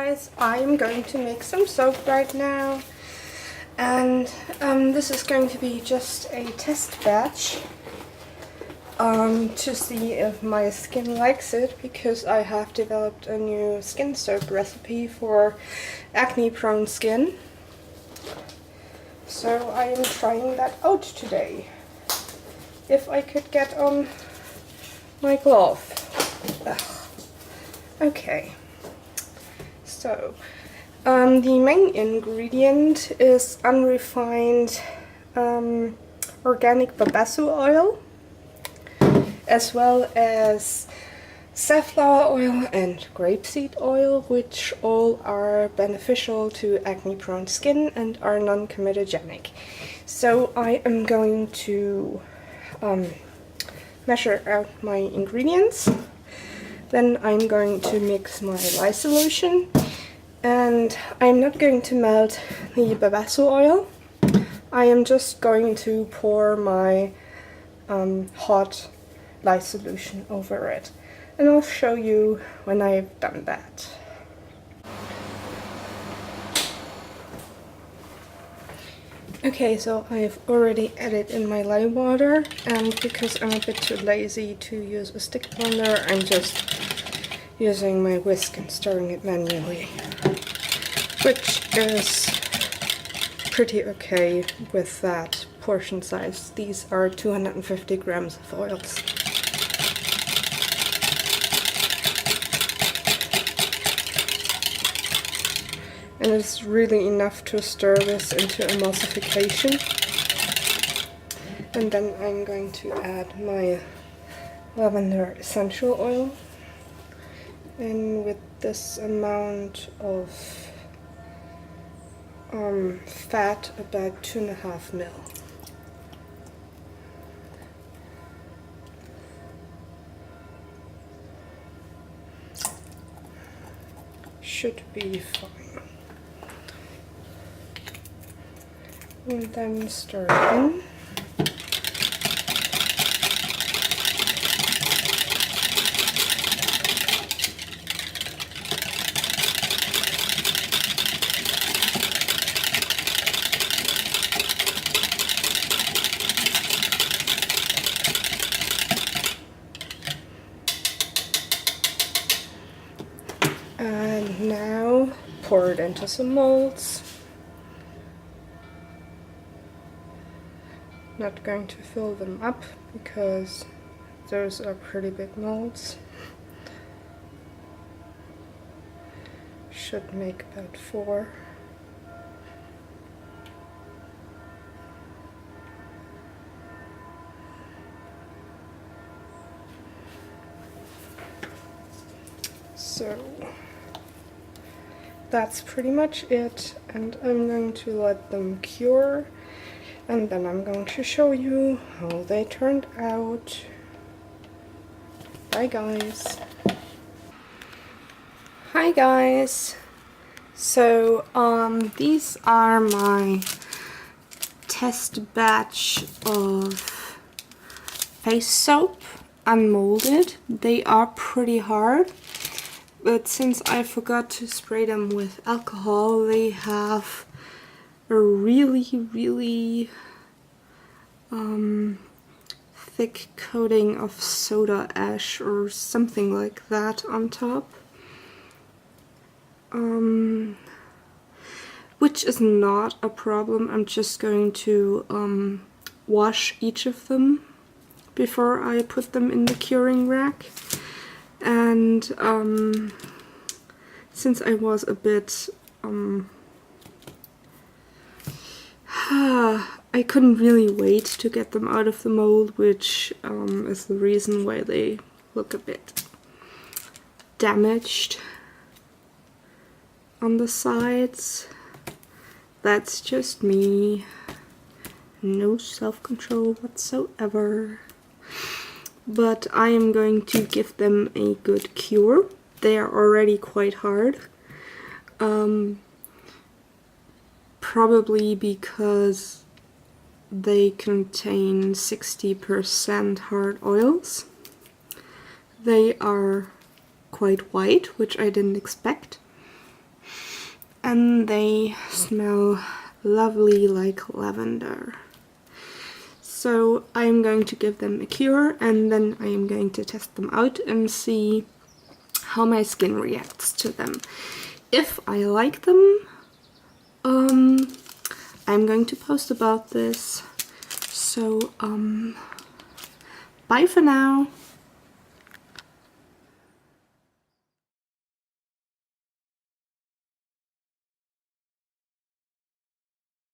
guys, I'm going to make some soap right now, and this is going to be just a test batch to see if my skin likes it, because I have developed a new skin soap recipe for acne prone skin. So I am trying that out today. If I could get on my glove. Ugh. Okay. So, the main ingredient is unrefined organic babasu oil, as well as safflower oil and grapeseed oil, which all are beneficial to acne-prone skin and are non-comedogenic. So I am going to measure out my ingredients. Then I'm going to mix my lye solution, and I'm not going to melt the babasu oil. I am just going to pour my hot lye solution over it, and I'll show you when I've done that. Okay, so I've already added in my lye water, and because I'm a bit too lazy to use a stick blender, I'm just using my whisk and stirring it manually, which is pretty okay with that portion size. These are 250 grams of oils. And it's really enough to stir this into emulsification. And then I'm going to add my lavender essential oil in with this amount of fat, about 2.5 ml. Should be fine. And then stir it in. And now pour it into some molds. Not going to fill them up because those are pretty big molds. Should make about 4. So that's pretty much it, and I'm going to let them cure. And then I'm going to show you how they turned out. Bye guys. Hi guys. So these are my test batch of face soap, unmolded. They are pretty hard, but since I forgot to spray them with alcohol, they have a really thick coating of soda ash or something like that on top, which is not a problem. I'm just going to wash each of them before I put them in the curing rack. And since I was a bit I couldn't really wait to get them out of the mold, which is the reason why they look a bit damaged on the sides. That's just me. No self-control whatsoever. But I am going to give them a good cure. They are already quite hard. Probably because they contain 60% hard oils. They are quite white, which I didn't expect. and they smell lovely like lavender. So I'm going to give them a cure, and then I am going to test them out and see how my skin reacts to them. If I like them, I'm going to post about this. So bye for now.